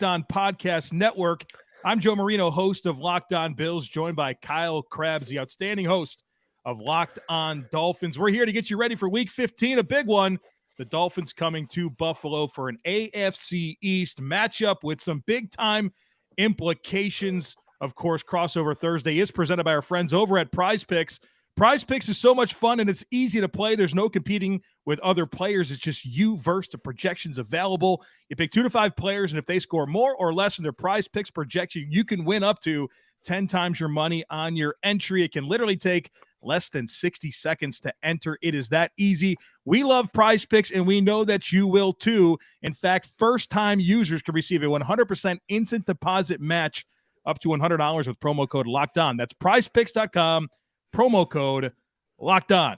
On Podcast Network. I'm Joe Marino, host of Locked On Bills, joined by Kyle Krabs, the outstanding host of Locked On Dolphins. We're here to get you ready for Week 15, a big one. The Dolphins coming to Buffalo for an AFC East matchup with some big-time implications. Of course, Crossover Thursday is presented by our friends over at Prize Picks. Prize Picks is so much fun, and it's easy to play. There's no competing with other players. It's just you versus the projections available. You pick 2 to 5 players, and if they score more or less in their Prize Picks projection, you can win up to 10 times your money on your entry. It can literally take less than 60 seconds to enter. It is that easy. We love Prize Picks, and we know that you will too. In fact, first-time users can receive a 100% instant deposit match up to $100 with promo code Locked On. That's prizepicks.com. Promo code Locked On.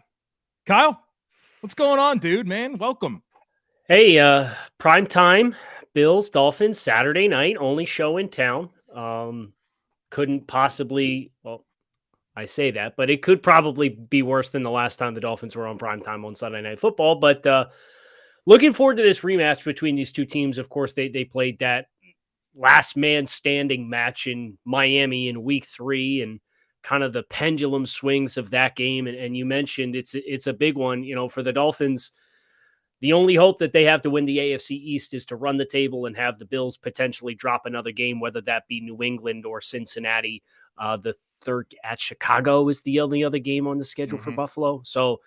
Kyle, what's going on, dude, man? Welcome. Hey, prime time, Bills, Dolphins, Saturday night, only show in town. Couldn't possibly, well, I say that, but it could probably be worse than the last time the Dolphins were on prime time on Sunday Night Football. But looking forward to this rematch between these two teams. Of course, they played that last man standing match in Miami in week 3, and kind of the pendulum swings of that game. And you mentioned it's a big one, for the Dolphins. The only hope that they have to win the AFC East is to run the table and have the Bills potentially drop another game, whether that be New England or Cincinnati. The third at Chicago is the only other game on the schedule for Buffalo. So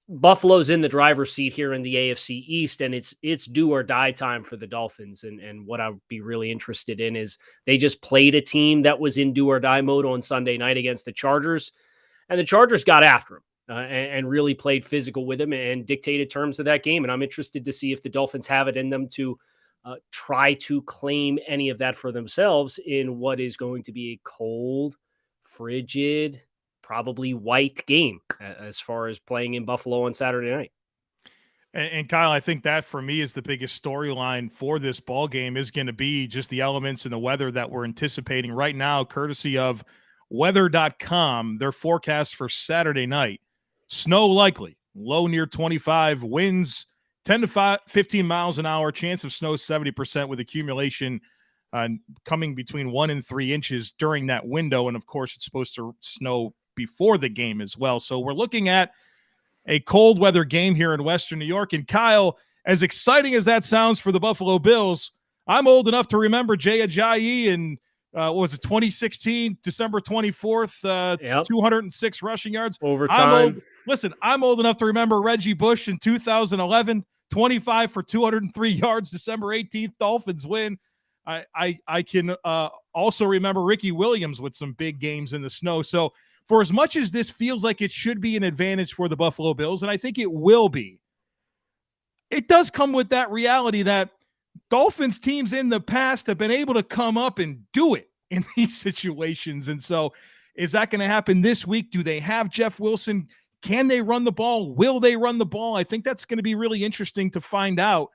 Buffalo's in the driver's seat here in the AFC East, and it's do or die time for the Dolphins. And what I'd be really interested in is they just played a team that was in do or die mode on Sunday night against the Chargers, and the Chargers got after them and really played physical with them and dictated terms of that game. And I'm interested to see if the Dolphins have it in them to try to claim any of that for themselves in what is going to be a cold, frigid, probably white game as far as playing in Buffalo on Saturday night. And Kyle, I think that for me is the biggest storyline for this ball game is going to be just the elements and the weather that we're anticipating right now, courtesy of weather.com. Their forecast for Saturday night: snow likely, low near 25, winds 10 to 15 miles an hour, chance of snow 70% with accumulation coming between 1 and 3 inches during that window. And of course, it's supposed to snow before the game as well. So we're looking at a cold weather game here in Western New York. And Kyle, as exciting as that sounds for the Buffalo Bills, I'm old enough to remember Jay Ajayi in, 2016, December 24th, 206 rushing yards. Overtime. I'm old enough to remember Reggie Bush in 2011, 25 for 203 yards, December 18th, Dolphins win. I can also remember Ricky Williams with some big games in the snow. So for as much as this feels like it should be an advantage for the Buffalo Bills, and I think it will be, it does come with that reality that Dolphins teams in the past have been able to come up and do it in these situations. And so is that going to happen this week? Do they have Jeff Wilson? Can they run the ball? Will they run the ball? I think that's going to be really interesting to find out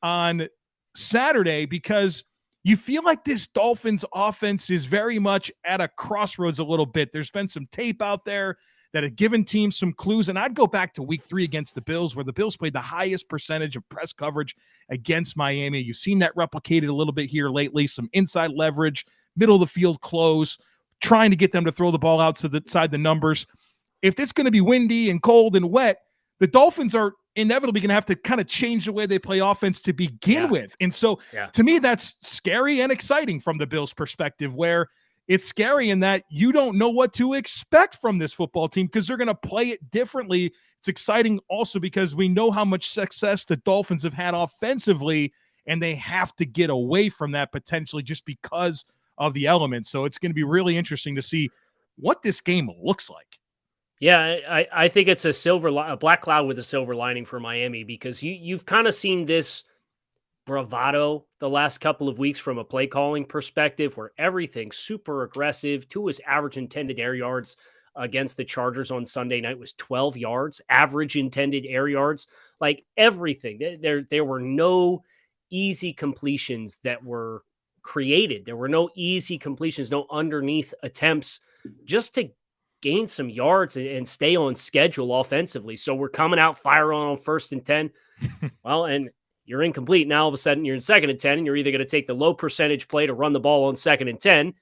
on Saturday, because you feel like this Dolphins offense is very much at a crossroads a little bit. There's been some tape out there that have given teams some clues. And I'd go back to week 3 against the Bills, where the Bills played the highest percentage of press coverage against Miami. You've seen that replicated a little bit here lately, some inside leverage, middle of the field close, trying to get them to throw the ball outside the numbers. If it's going to be windy and cold and wet, the Dolphins are inevitably going to have to kind of change the way they play offense to begin with. And so to me, that's scary and exciting from the Bills' perspective, where it's scary in that you don't know what to expect from this football team because they're going to play it differently. It's exciting also because we know how much success the Dolphins have had offensively, and they have to get away from that potentially just because of the elements. So it's going to be really interesting to see what this game looks like. Yeah, I think it's a black cloud with a silver lining for Miami, because you've kind of seen this bravado the last couple of weeks from a play calling perspective, where everything's super aggressive. Tua's average intended air yards against the Chargers on Sunday night was 12 yards, average intended air yards, like everything. There were no easy completions that were created. There were no easy completions, no underneath attempts, just to gain some yards and stay on schedule offensively. So we're coming out firing on 1st and 10. Well, and you're incomplete. Now all of a sudden you're in 2nd and 10, and you're either going to take the low percentage play to run the ball on 2nd and 10,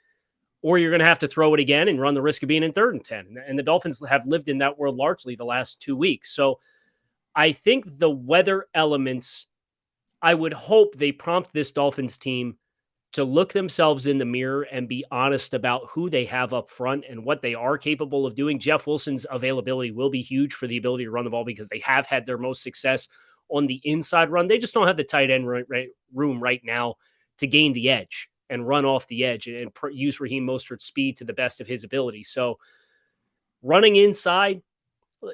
or you're going to have to throw it again and run the risk of being in 3rd and 10. And the Dolphins have lived in that world largely the last 2 weeks. So I think the weather elements, I would hope they prompt this Dolphins team to look themselves in the mirror and be honest about who they have up front and what they are capable of doing. Jeff Wilson's availability will be huge for the ability to run the ball because they have had their most success on the inside run. They just don't have the tight end room right now to gain the edge and run off the edge and use Raheem Mostert's speed to the best of his ability. So running inside,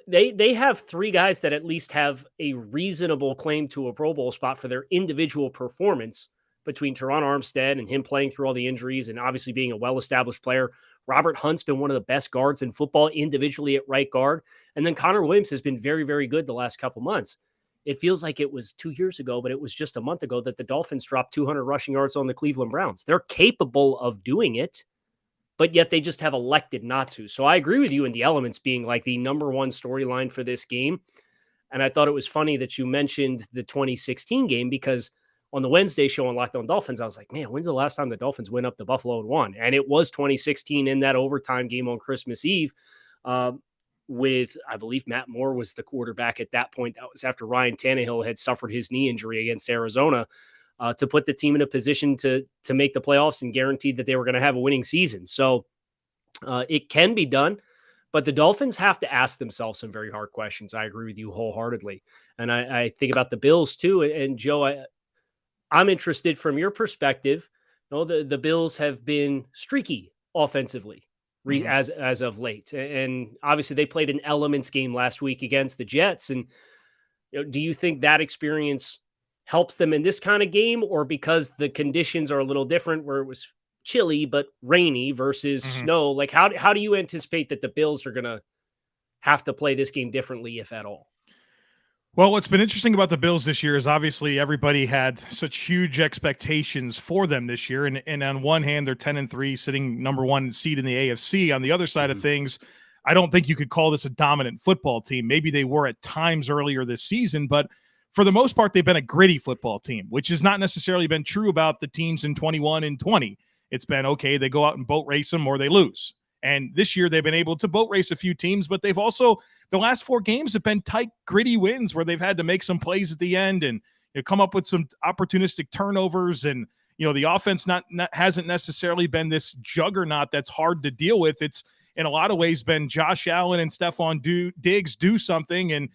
they have 3 guys that at least have a reasonable claim to a Pro Bowl spot for their individual performance, between Teron Armstead and him playing through all the injuries and obviously being a well-established player. Robert Hunt's been one of the best guards in football individually at right guard. And then Connor Williams has been very, very good the last couple months. It feels like it was 2 years ago, but it was just a month ago that the Dolphins dropped 200 rushing yards on the Cleveland Browns. They're capable of doing it, but yet they just have elected not to. So I agree with you in the elements being like the number one storyline for this game. And I thought it was funny that you mentioned the 2016 game, because on the Wednesday show on Locked On Dolphins, I was like, man, when's the last time the Dolphins went up to Buffalo and won? And it was 2016 in that overtime game on Christmas Eve with, I believe, Matt Moore was the quarterback at that point. That was after Ryan Tannehill had suffered his knee injury against Arizona to put the team in a position to make the playoffs and guaranteed that they were going to have a winning season. So it can be done. But the Dolphins have to ask themselves some very hard questions. I agree with you wholeheartedly. And I think about the Bills too. And Joe, I'm interested from your perspective. The Bills have been streaky offensively as of late. And obviously they played an elements game last week against the Jets. And do you think that experience helps them in this kind of game, or because the conditions are a little different where it was chilly but rainy versus snow? Like how do you anticipate that the Bills are going to have to play this game differently, if at all? Well, what's been interesting about the Bills this year is obviously everybody had such huge expectations for them this year. And on one hand, they're 10-3, sitting number 1 seed in the AFC. On the other side of things, I don't think you could call this a dominant football team. Maybe they were at times earlier this season, but for the most part, they've been a gritty football team, which has not necessarily been true about the teams in 21 and 20. It's been, okay, they go out and boat race them or they lose. And this year they've been able to boat race a few teams, but they've also, the last 4 games have been tight, gritty wins where they've had to make some plays at the end and come up with some opportunistic turnovers. And, the offense hasn't necessarily been this juggernaut that's hard to deal with. It's in a lot of ways been Josh Allen and Stephon Diggs do something. And,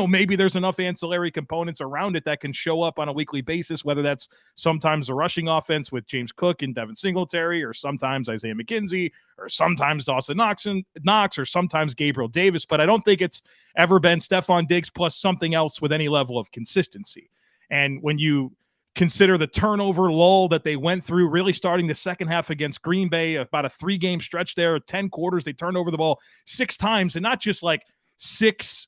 maybe there's enough ancillary components around it that can show up on a weekly basis, whether that's sometimes a rushing offense with James Cook and Devin Singletary, or sometimes Isaiah McKenzie, or sometimes Dawson Knox, or sometimes Gabriel Davis. But I don't think it's ever been Stephon Diggs plus something else with any level of consistency. And when you consider the turnover lull that they went through, really starting the second half against Green Bay, about a 3-game stretch there, 10 quarters, they turned over the ball 6 times, and not just like 6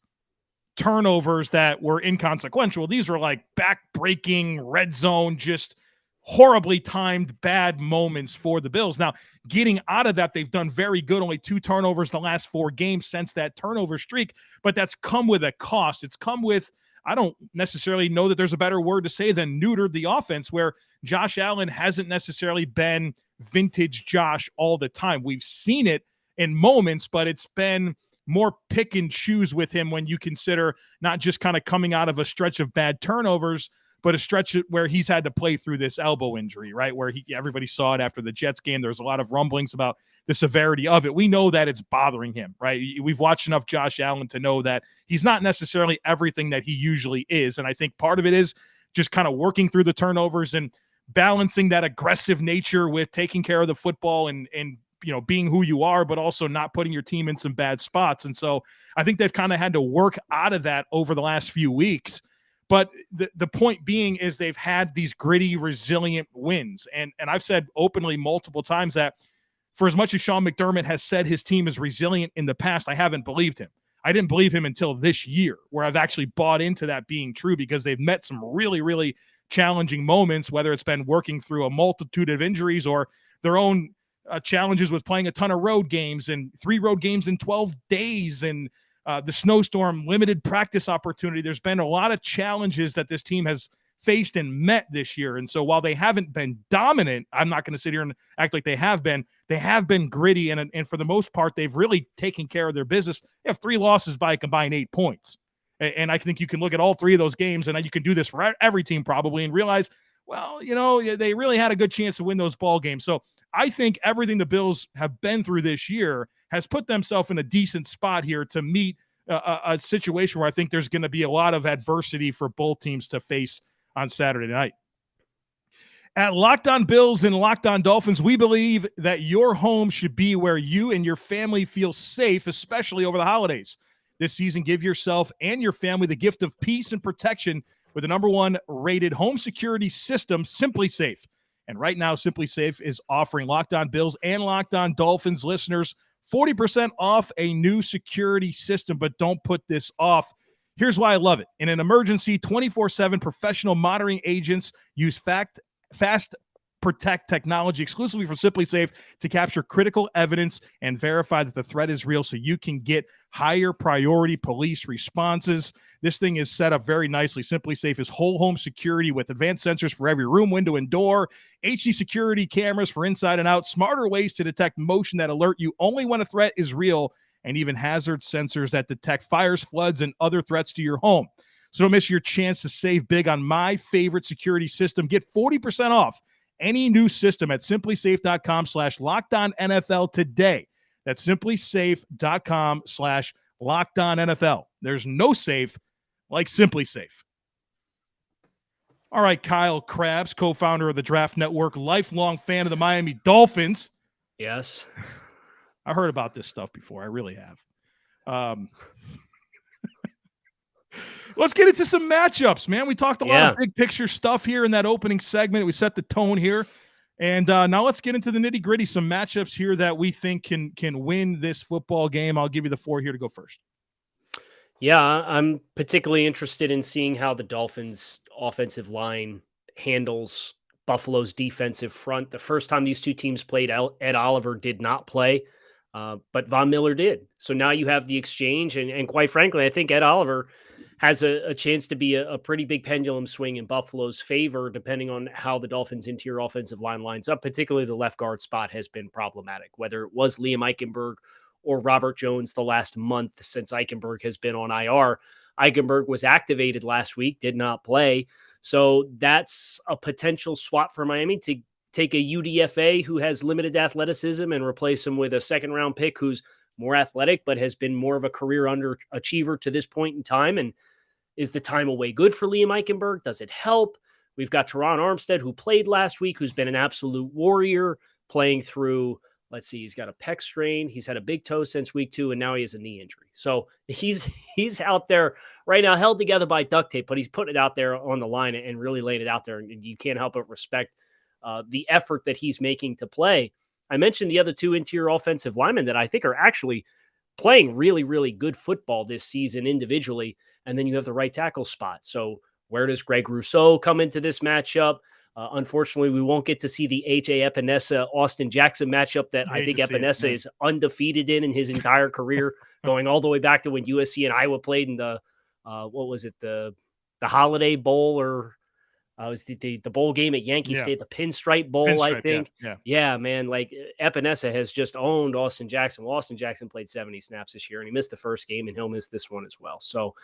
turnovers that were inconsequential. These were like back-breaking, red zone, just horribly timed bad moments for the Bills. Now, getting out of that, they've done very good. Only 2 turnovers the last 4 games since that turnover streak, but that's come with a cost. It's come with, I don't necessarily know that there's a better word to say than neutered the offense, where Josh Allen hasn't necessarily been vintage Josh all the time. We've seen it in moments, but it's been more pick and choose with him when you consider not just kind of coming out of a stretch of bad turnovers, but a stretch where he's had to play through this elbow injury, right? Where everybody saw it after the Jets game. There was a lot of rumblings about the severity of it. We know that it's bothering him, right? We've watched enough Josh Allen to know that he's not necessarily everything that he usually is. And I think part of it is just kind of working through the turnovers and balancing that aggressive nature with taking care of the football and being who you are, but also not putting your team in some bad spots. And so I think they've kind of had to work out of that over the last few weeks. But the point being is they've had these gritty, resilient wins. And I've said openly multiple times that for as much as Sean McDermott has said his team is resilient in the past, I haven't believed him. I didn't believe him until this year, where I've actually bought into that being true, because they've met some really, really challenging moments, whether it's been working through a multitude of injuries or their own challenges with playing a ton of road games and 3 road games in 12 days and the snowstorm, limited practice opportunity. There's been a lot of challenges that this team has faced and met this year. And so while they haven't been dominant, I'm not going to sit here and act like they have been. They have been gritty, and for the most part, they've really taken care of their business. They have 3 losses by a combined 8 points. And I think you can look at all 3 of those games, and you can do this for every team probably, and realize, well, they really had a good chance to win those ball games. So I think everything the Bills have been through this year has put themselves in a decent spot here to meet a situation where I think there's going to be a lot of adversity for both teams to face on Saturday night. At Locked On Bills and Locked On Dolphins, we believe that your home should be where you and your family feel safe, especially over the holidays. This season, give yourself and your family the gift of peace and protection with the #1 rated home security system, Simply Safe. And right now, Simply Safe is offering Locked On Bills and Locked On Dolphins listeners 40% off a new security system, but don't put this off. Here's why I love it. In an emergency, 24/7 professional monitoring agents use Fast Protect technology exclusively from Simply Safe to capture critical evidence and verify that the threat is real so you can get higher priority police responses. This thing is set up very nicely. Simply Safe is whole home security with advanced sensors for every room, window, and door, HD security cameras for inside and out, smarter ways to detect motion that alert you only when a threat is real, and even hazard sensors that detect fires, floods, and other threats to your home. So don't miss your chance to save big on my favorite security system. Get 40% off any new system at simplysafe.com/LockedOnNFL today. That's simplysafe.com/LockedOnNFL. There's no safe like Simply Safe. All right, Kyle Krabs, co-founder of the Draft Network, lifelong fan of the Miami Dolphins. Yes. I heard about this stuff before. I really have. Let's get into some matchups, man. We talked a lot of big picture stuff here in that opening segment. We set the tone here. And now let's get into the nitty gritty, some matchups here that we think can win this football game. I'll give you the 4 here to go first. Yeah, I'm particularly interested in seeing how the Dolphins offensive line handles Buffalo's defensive front. The first time these two teams played, Ed Oliver did not play, but Von Miller did. So now you have the exchange. And quite frankly, I think Ed Oliver has a chance to be a pretty big pendulum swing in Buffalo's favor, depending on how the Dolphins' interior offensive line lines up. Particularly the left guard spot has been problematic, whether it was Liam Eichenberg or Robert Jones the last month since Eichenberg has been on IR. Eichenberg was activated last week, did not play. So that's a potential swap for Miami to take a UDFA who has limited athleticism and replace him with a second-round pick who's more athletic, but has been more of a career underachiever to this point in time. And is the time away good for Liam Eichenberg? Does it help? We've got Teron Armstead, who played last week, who's been an absolute warrior, playing through, let's see, he's got a pec strain. He's had a big toe since week 2, and now he has a knee injury. So he's out there right now, held together by duct tape, but he's putting it out there on the line and really laid it out there. And you can't help but respect the effort that he's making to play. I mentioned the other 2 interior offensive linemen that I think are actually playing really, really good football this season individually. And then you have the right tackle spot. So where does Greg Rousseau come into this matchup? Unfortunately, we won't get to see the A.J. Epinesa-Austin Jackson matchup that I think Epinesa is undefeated in his entire career, going all the way back to when USC and Iowa played in the, what was it, the Holiday Bowl, or it was the bowl game at Yankee State, the Pinstripe Bowl, I think. Yeah, man, like Epinesa has just owned Austin Jackson. Well, Austin Jackson played 70 snaps this year, and he missed the first game, and he'll miss this one as well. So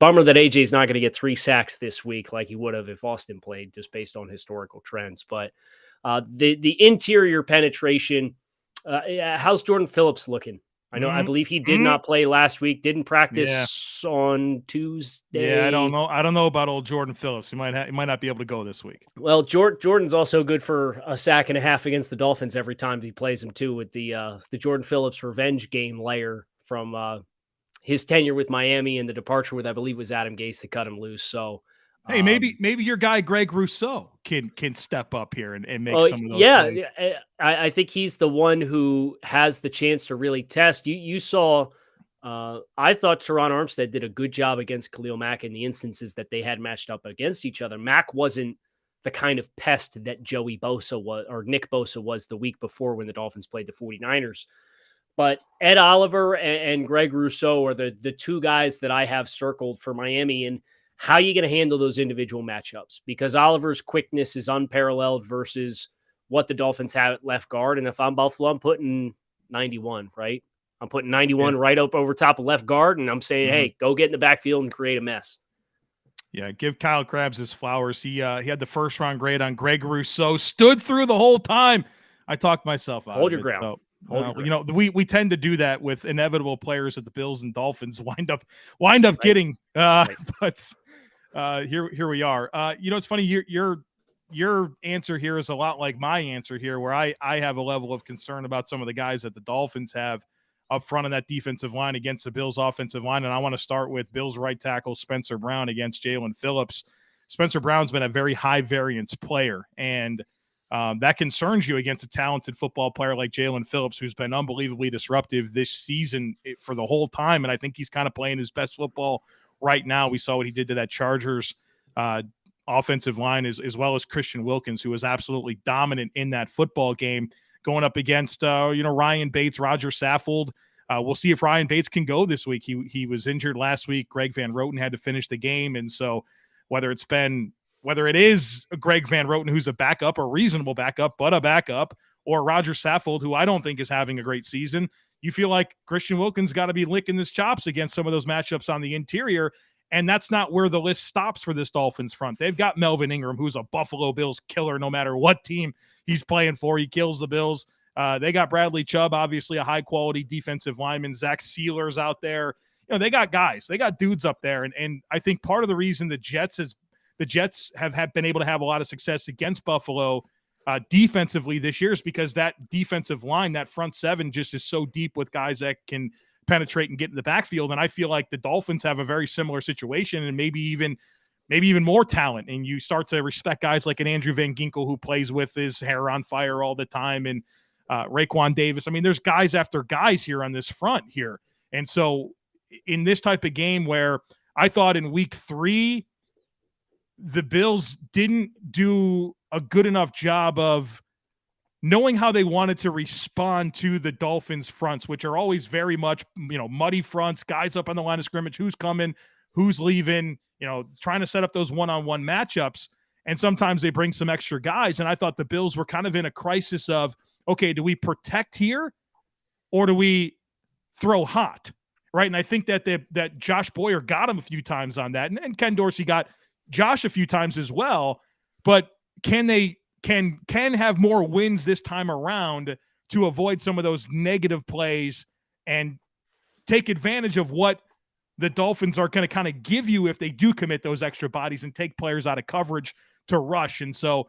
bummer that AJ is not going to get 3 sacks this week like he would have if Austin played, just based on historical trends. But the interior penetration, how's Jordan Phillips looking? I believe he did not play last week, didn't practice on Tuesday. Yeah, I don't know about old Jordan Phillips. He might not be able to go this week. Well, Jordan's also good for a sack and a half against the Dolphins every time he plays him too, with the Jordan Phillips revenge game layer from his tenure with Miami and the departure with, I believe, was Adam Gase to cut him loose. So hey, maybe your guy Greg Rousseau can step up here and make some of those. Yeah, I think he's the one who has the chance to really test. You saw, I thought Teron Armstead did a good job against Khalil Mack in the instances that they had matched up against each other. Mack wasn't the kind of pest that Joey Bosa was, or Nick Bosa was the week before when the Dolphins played the 49ers. But Ed Oliver and Greg Rousseau are the 2 guys that I have circled for Miami. And how are you going to handle those individual matchups? Because Oliver's quickness is unparalleled versus what the Dolphins have at left guard. And if I'm Buffalo, I'm putting 91, right? I'm putting 91 right up over top of left guard, and I'm saying, hey, go get in the backfield and create a mess. Yeah, give Kyle Krabs his flowers. He had the first round grade on Greg Rousseau, stood through the whole time. I talked myself out Hold of your it. ground. So, you know, we tend to do that with inevitable players that the Bills and Dolphins wind up getting. But here we are. You know, it's funny. Your answer here is a lot like my answer here, where I have a level of concern about some of the guys that the Dolphins have up front on that defensive line against the Bills offensive line. And I want to start with Bills right tackle Spencer Brown against Jalen Phillips. Spencer Brown's been a very high variance player, and that concerns you against a talented football player like Jalen Phillips, who's been unbelievably disruptive this season for the whole time. And I think he's kind of playing his best football right now. We saw what he did to that Chargers offensive line, as well as Christian Wilkins, who was absolutely dominant in that football game, going up against, Ryan Bates, Roger Saffold. We'll see if Ryan Bates can go this week. He was injured last week. Greg Van Roten had to finish the game. And so whether it is Greg Van Roten, who's a backup, a reasonable backup, but a backup, or Roger Saffold, who I don't think is having a great season, you feel like Christian Wilkins got to be licking his chops against some of those matchups on the interior. And that's not where the list stops for this Dolphins front. They've got Melvin Ingram, who's a Buffalo Bills killer no matter what team he's playing for. He kills the Bills. They got Bradley Chubb, obviously a high-quality defensive lineman. Zach Sealer's out there. You know, they got guys. They got dudes up there. And I think part of the reason the Jets have been able to have a lot of success against Buffalo defensively this year is because that defensive line, that front seven, just is so deep with guys that can penetrate and get in the backfield. And I feel like the Dolphins have a very similar situation, and maybe even more talent. And you start to respect guys like an Andrew Van Ginkel, who plays with his hair on fire all the time, and Raekwon Davis. I mean, there's guys after guys here on this front here. And so in this type of game, where I thought in week 3, the Bills didn't do a good enough job of knowing how they wanted to respond to the Dolphins fronts, which are always very much, muddy fronts, guys up on the line of scrimmage, who's coming, who's leaving, trying to set up those one-on-one matchups. And sometimes they bring some extra guys. And I thought the Bills were kind of in a crisis of, okay, do we protect here or do we throw hot? Right. And I think that Josh Boyer got him a few times on that. And Ken Dorsey got Josh a few times as well. But can they have more wins this time around to avoid some of those negative plays and take advantage of what the Dolphins are going to kind of give you if they do commit those extra bodies and take players out of coverage to rush? And so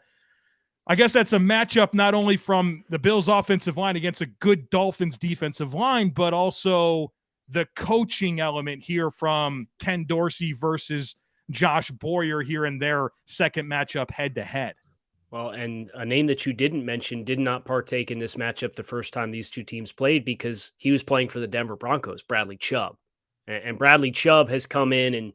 I guess that's a matchup not only from the Bills offensive line against a good Dolphins defensive line, but also the coaching element here from Ken Dorsey versus Josh Boyer here in their second matchup head to head. Well, and a name that you didn't mention did not partake in this matchup the first time these two teams played, because he was playing for the Denver Broncos, Bradley Chubb. And Bradley Chubb has come in and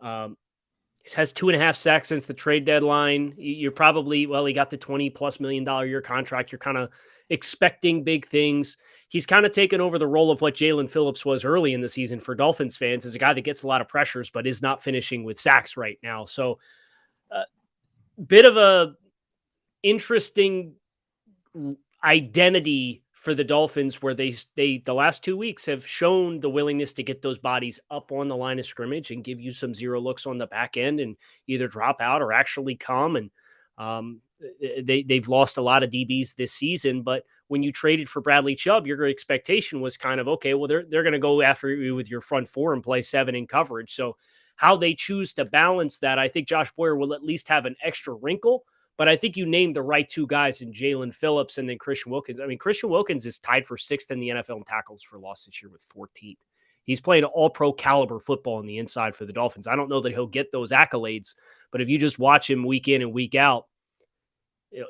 he has 2.5 sacks since the trade deadline. You're probably, he got the $20+ million year contract. You're kind of expecting big things. He's kind of taken over the role of what Jalen Phillips was early in the season for Dolphins fans, as a guy that gets a lot of pressures, but is not finishing with sacks right now. So bit of a interesting identity for the Dolphins, where they the last 2 weeks have shown the willingness to get those bodies up on the line of scrimmage and give you some zero looks on the back end and either drop out or actually come. And they've lost a lot of DBs this season, but when you traded for Bradley Chubb, your expectation was kind of, okay, well, they're going to go after you with your front four and play 7 in coverage. So how they choose to balance that, I think Josh Boyer will at least have an extra wrinkle. But I think you named the right two guys in Jalen Phillips and then Christian Wilkins. I mean, Christian Wilkins is tied for 6th in the NFL in tackles for loss this year with 14. He's playing all-pro caliber football on the inside for the Dolphins. I don't know that he'll get those accolades, but if you just watch him week in and week out,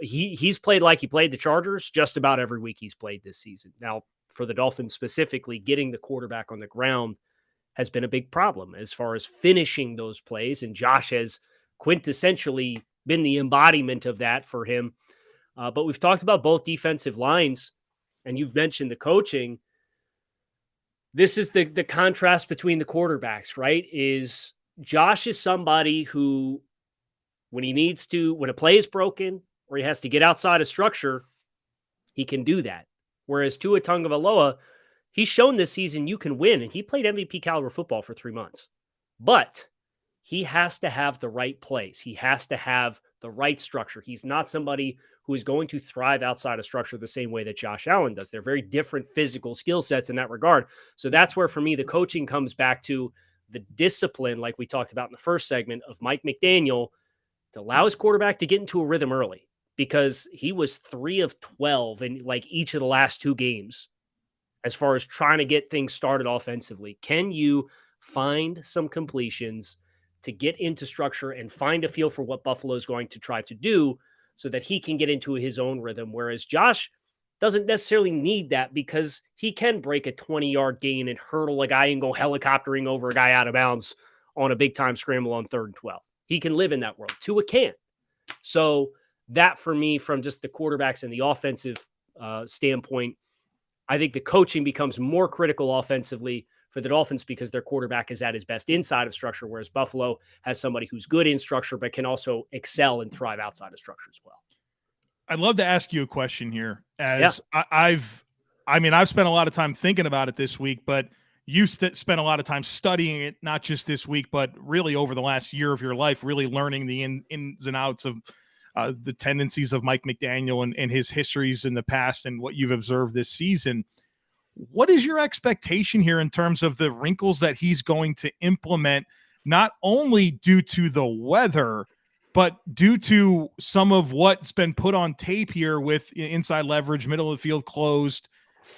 he's played like he played the Chargers just about every week he's played this season. Now, for the Dolphins specifically, getting the quarterback on the ground has been a big problem as far as finishing those plays, and Josh has quintessentially been the embodiment of that for him. But we've talked about both defensive lines, and you've mentioned the coaching. This is the contrast between the quarterbacks, right? Is Josh is somebody who, when a play is broken or he has to get outside of structure, he can do that. Whereas Tua Tagovailoa, he's shown this season you can win, and he played MVP caliber football for 3 months. But he has to have the right plays. He has to have the right structure. He's not somebody who is going to thrive outside of structure the same way that Josh Allen does. They're very different physical skill sets in that regard. So that's where, for me, the coaching comes back to the discipline, like we talked about in the first segment, of Mike McDaniel to allow his quarterback to get into a rhythm early, because he was 3 of 12 in like each of the last 2 games as far as trying to get things started offensively. Can you find some completions to get into structure and find a feel for what Buffalo is going to try to do so that he can get into his own rhythm? Whereas Josh doesn't necessarily need that, because he can break a 20-yard gain and hurdle a guy and go helicoptering over a guy out of bounds on a big-time scramble on 3rd and 12. He can live in that world. Tua can't. So that, for me, from just the quarterbacks and the offensive standpoint, I think the coaching becomes more critical offensively for the Dolphins because their quarterback is at his best inside of structure, whereas Buffalo has somebody who's good in structure but can also excel and thrive outside of structure as well. I'd love to ask you a question here, as I've spent a lot of time thinking about it this week, but you spent a lot of time studying it, not just this week, but really over the last year of your life, really learning the ins and outs of the tendencies of Mike McDaniel and his histories in the past and what you've observed this season. What is your expectation here in terms of the wrinkles that he's going to implement, not only due to the weather, but due to some of what's been put on tape here with inside leverage, middle of the field closed,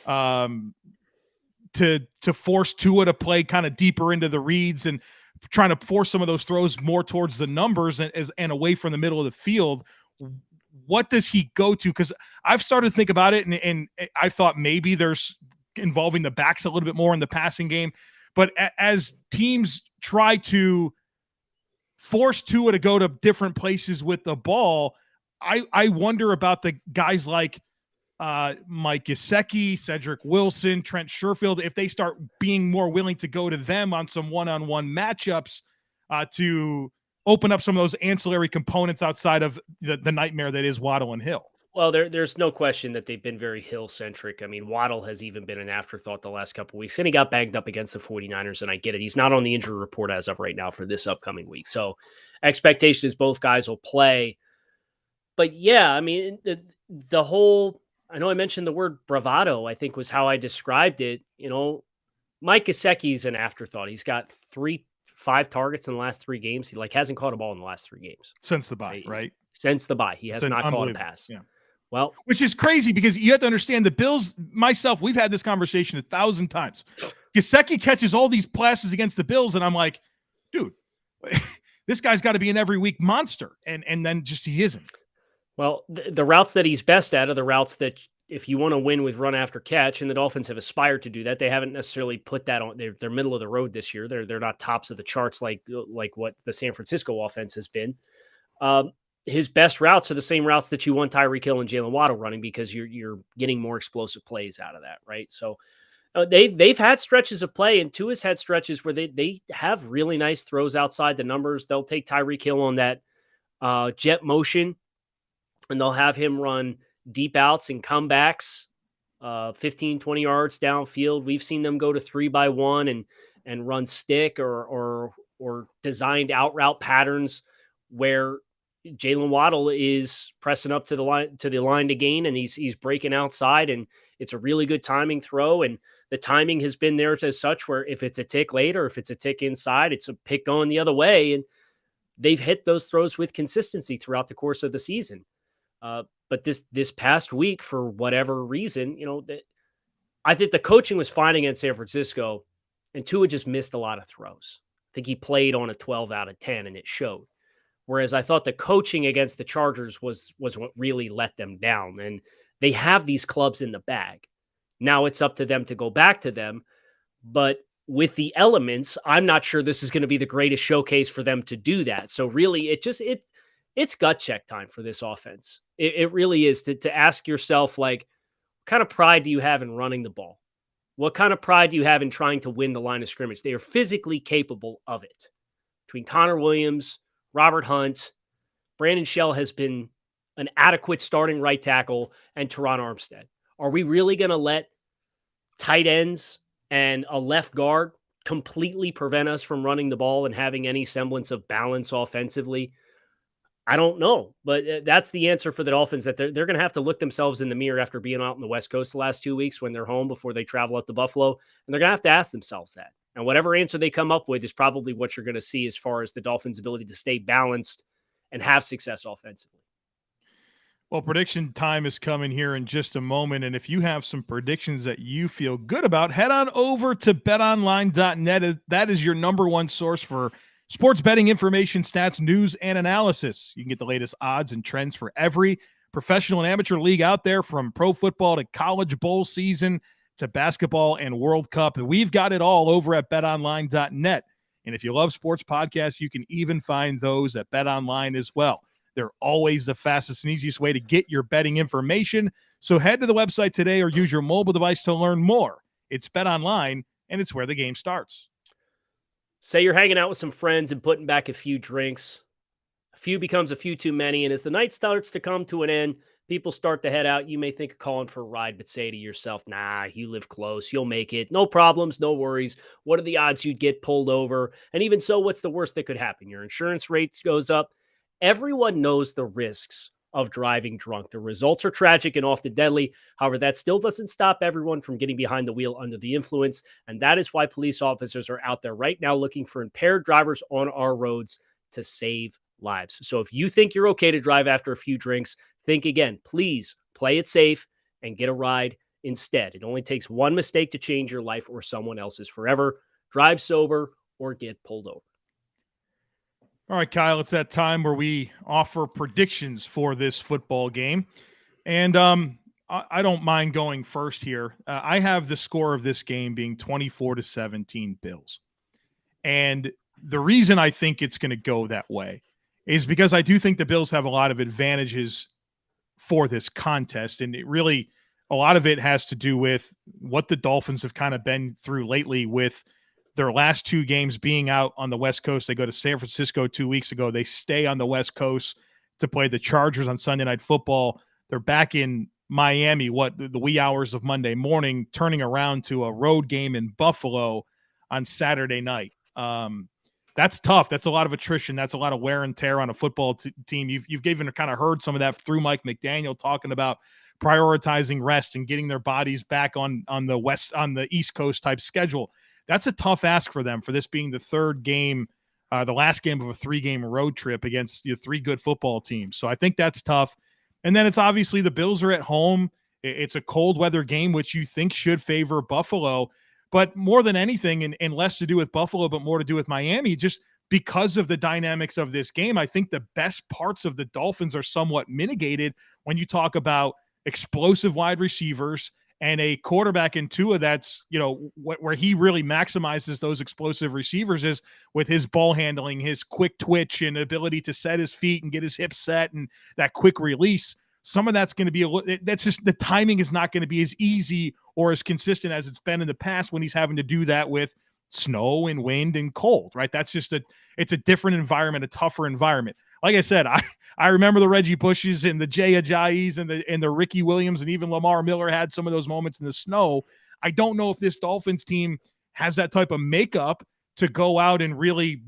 to force Tua to play kind of deeper into the reads and trying to force some of those throws more towards the numbers and away from the middle of the field? What does he go to? Because I've started to think about it, and I thought maybe there's involving the backs a little bit more in the passing game. But as teams try to force Tua to go to different places with the ball, I wonder about the guys like Mike Gesicki, Cedric Wilson, Trent Sherfield, if they start being more willing to go to them on some one-on-one matchups to open up some of those ancillary components outside of the nightmare that is Waddle and Hill. Well, there's no question that they've been very Hill-centric. I mean, Waddle has even been an afterthought the last couple of weeks, and he got banged up against the 49ers, and I get it. He's not on the injury report as of right now for this upcoming week. So expectation is both guys will play. But, yeah, I mean, the whole – I know I mentioned the word bravado, I think was how I described it. You know, Mike Gesicki's an afterthought. He's got 5 targets in the last 3 games. He hasn't caught a ball in the last 3 games. Since the bye, right? Since the bye. He has not caught a pass. Yeah. Well, which is crazy because you have to understand the Bills, myself, we've had this conversation 1,000 times. Gesicki catches all these passes against the Bills, and I'm like, dude, this guy's got to be an every week monster. And then just he isn't. Well, the routes that he's best at are the routes that if you want to win with run after catch, and the Dolphins have aspired to do that. They haven't necessarily put that on. They're middle of the road this year. They're not tops of the charts like what the San Francisco offense has been. His best routes are the same routes that you want Tyreek Hill and Jalen Waddle running, because you're getting more explosive plays out of that, right? So they've had stretches of play, and Tua's had stretches where they have really nice throws outside the numbers. They'll take Tyreek Hill on that jet motion, and they'll have him run deep outs and comebacks, 15, 20 yards downfield. We've seen them go to 3-by-1 and run stick or designed out route patterns where Jalen Waddle is pressing up to the line to gain, and he's breaking outside, and it's a really good timing throw. And the timing has been there as such where if it's a tick late or if it's a tick inside, it's a pick going the other way. And they've hit those throws with consistency throughout the course of the season. But this past week, for whatever reason, I think the coaching was fine against San Francisco, and Tua just missed a lot of throws. I think he played on a 12 out of 10, and it showed. Whereas I thought the coaching against the Chargers was what really let them down. And they have these clubs in the bag. Now it's up to them to go back to them. But with the elements, I'm not sure this is going to be the greatest showcase for them to do that. So really, it's gut check time for this offense. It really is to ask yourself, what kind of pride do you have in running the ball? What kind of pride do you have in trying to win the line of scrimmage? They are physically capable of it. between Connor Williams, Robert Hunt. Brandon Shell has been an adequate starting right tackle, and Teron Armstead. Are we really going to let tight ends and a left guard completely prevent us from running the ball and having any semblance of balance offensively? I don't know, but that's the answer for the Dolphins, that they're going to have to look themselves in the mirror after being out on the West Coast the last 2 weeks when they're home before they travel out to Buffalo. And they're going to have to ask themselves that. And whatever answer they come up with is probably what you're going to see as far as the Dolphins' ability to stay balanced and have success offensively. Well, prediction time is coming here in just a moment. And if you have some predictions that you feel good about, head on over to betonline.net. That is your number one source for sports betting information, stats, news, and analysis. You can get the latest odds and trends for every professional and amateur league out there, from pro football to college bowl season to basketball and World Cup. And we've got it all over at betonline.net. And if you love sports podcasts, you can even find those at BetOnline as well. They're always the fastest and easiest way to get your betting information. So head to the website today or use your mobile device to learn more. It's BetOnline, and it's where the game starts. Say you're hanging out with some friends and putting back a few drinks. A few becomes a few too many, and as the night starts to come to an end, people start to head out. You may think of calling for a ride, but say to yourself, nah, you live close. You'll make it. No problems, no worries. What are the odds you'd get pulled over? And even so, what's the worst that could happen? Your insurance rates goes up. Everyone knows the risks of driving drunk. The results are tragic and often deadly. However, that still doesn't stop everyone from getting behind the wheel under the influence. And that is why police officers are out there right now looking for impaired drivers on our roads to save lives. So if you think you're okay to drive after a few drinks, think again. Please play it safe and get a ride instead. It only takes one mistake to change your life or someone else's forever. Drive sober or get pulled over. All right, Kyle, it's that time where we offer predictions for this football game. And I don't mind going first here. I have the score of this game being 24-17 Bills. And the reason I think it's going to go that way is because I do think the Bills have a lot of advantages for this contest. And it really, a lot of it has to do with what the Dolphins have kind of been through lately with their last two games being out on the West Coast. They go to San Francisco 2 weeks ago. They stay on the West Coast to play the Chargers on Sunday Night Football. They're back in Miami, the wee hours of Monday morning, turning around to a road game in Buffalo on Saturday night. That's tough. That's a lot of attrition. That's a lot of wear and tear on a football team. You've even kind of heard some of that through Mike McDaniel talking about prioritizing rest and getting their bodies back on the East Coast type schedule. That's a tough ask for them, for this being the third game, the last game of a 3-game road trip against three good football teams. So I think that's tough. And then it's obviously the Bills are at home. It's a cold weather game, which you think should favor Buffalo. But more than anything, and less to do with Buffalo, but more to do with Miami, just because of the dynamics of this game, I think the best parts of the Dolphins are somewhat mitigated when you talk about explosive wide receivers and a quarterback in Tua that's, where he really maximizes those explosive receivers is with his ball handling, his quick twitch and ability to set his feet and get his hips set and that quick release. Some of that's going to be that's just, the timing is not going to be as easy or as consistent as it's been in the past when he's having to do that with snow and wind and cold, right? That's just it's a different environment, a tougher environment. Like I said, I remember the Reggie Bushes and the Jay Ajayis and the Ricky Williams, and even Lamar Miller had some of those moments in the snow. I don't know if this Dolphins team has that type of makeup to go out and really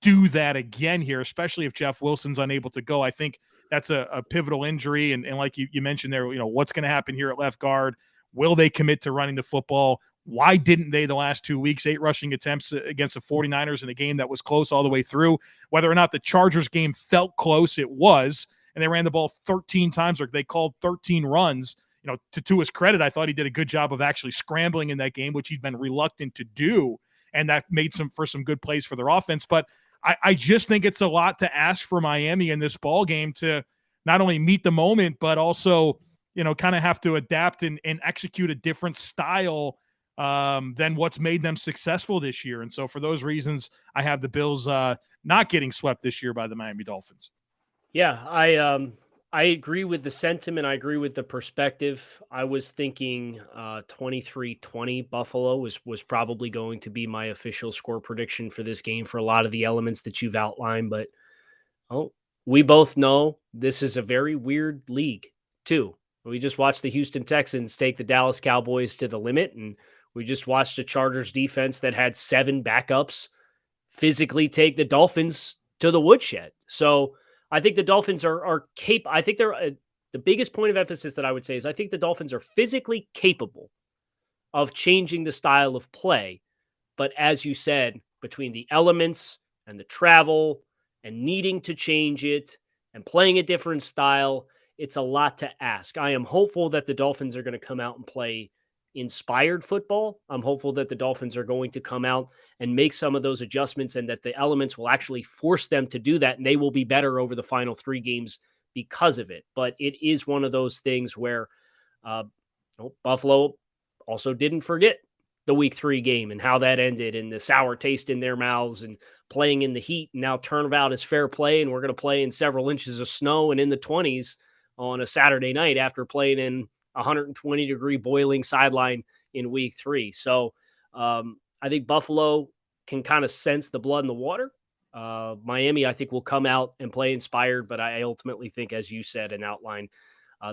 do that again here, especially if Jeff Wilson's unable to go. I think that's a pivotal injury. And like you mentioned there, what's going to happen here at left guard? Will they commit to running the football? Why didn't they the last 2 weeks? 8 rushing attempts against the 49ers in a game that was close all the way through. Whether or not the Chargers game felt close, it was. And they ran the ball 13 times, or they called 13 runs. To his credit, I thought he did a good job of actually scrambling in that game, which he'd been reluctant to do. And that made for some good plays for their offense. But I just think it's a lot to ask for Miami in this ball game to not only meet the moment, but also, kind of have to adapt and execute a different style than what's made them successful this year. And so for those reasons, I have the Bills not getting swept this year by the Miami Dolphins. Yeah, I agree with the sentiment. I agree with the perspective. I was thinking 23-20 Buffalo was probably going to be my official score prediction for this game for a lot of the elements that you've outlined. But we both know this is a very weird league, too. We just watched the Houston Texans take the Dallas Cowboys to the limit, and we just watched a Chargers defense that had 7 backups physically take the Dolphins to the woodshed. So I think the Dolphins are capable. I think they're the biggest point of emphasis that I would say is I think the Dolphins are physically capable of changing the style of play. But as you said, between the elements and the travel and needing to change it and playing a different style, it's a lot to ask. I am hopeful that the Dolphins are going to come out and play inspired football. I'm hopeful that the Dolphins are going to come out and make some of those adjustments and that the elements will actually force them to do that. And they will be better over the final 3 games because of it. But it is one of those things where Buffalo also didn't forget the week 3 game and how that ended and the sour taste in their mouths and playing in the heat. And now turnabout is fair play. And we're going to play in several inches of snow and in the 20s on a Saturday night after playing in 120-degree boiling sideline in week 3. So I think Buffalo can kind of sense the blood in the water. Miami, I think, will come out and play inspired, but I ultimately think, as you said and outlined,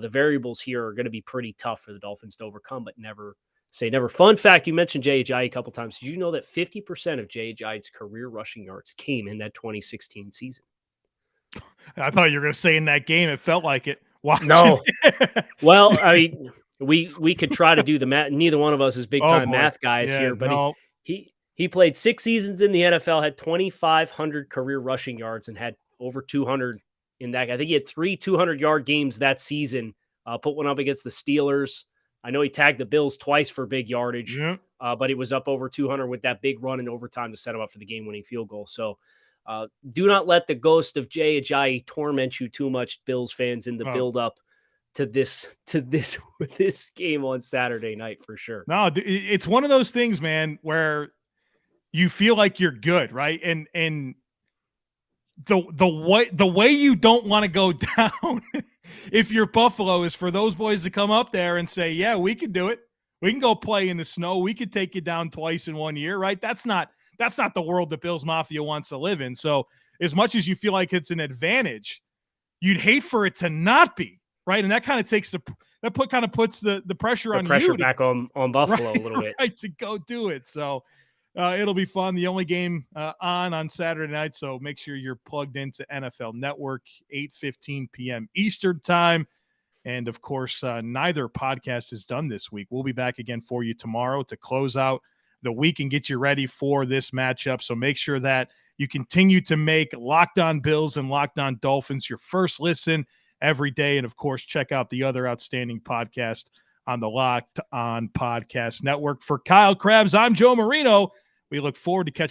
the variables here are going to be pretty tough for the Dolphins to overcome, but never say never. Fun fact, you mentioned Jay a couple times. Did you know that 50% of Jay's career rushing yards came in that 2016 season? I thought you were going to say in that game. It felt like it. No. Well, I mean, we could try to do the math. Neither one of us is big time math guys here, but he played 6 seasons in the NFL, had 2,500 career rushing yards, and had over 200 in that. I think he had 3 200-yard games that season. Put one up against the Steelers. I know he tagged the Bills twice for big yardage, but he was up over 200 with that big run in overtime to set him up for the game-winning field goal. So do not let the ghost of Jay Ajayi torment you too much, Bills fans, in the build-up to this game on Saturday night for sure. No, it's one of those things, man, where you feel like you're good, right? And the way you don't want to go down if you're Buffalo is for those boys to come up there and say, yeah, we can do it. We can go play in the snow. We could take you down twice in 1 year, right? That's not the world that Bills Mafia wants to live in. So as much as you feel like it's an advantage, you'd hate for it to not be, right? And that kind of takes puts the pressure on pressure you back on Buffalo a little bit, right, to go do it. So it'll be fun. The only game on Saturday night, so make sure you're plugged into NFL Network, 8:15 p.m. Eastern time. And, of course, neither podcast is done this week. We'll be back again for you tomorrow to close out the week and get you ready for this matchup. So make sure that you continue to make Locked On Bills and Locked On Dolphins your first listen every day. And, of course, check out the other outstanding podcast on the Locked On Podcast Network. For Kyle Krabs, I'm Joe Marino. We look forward to catching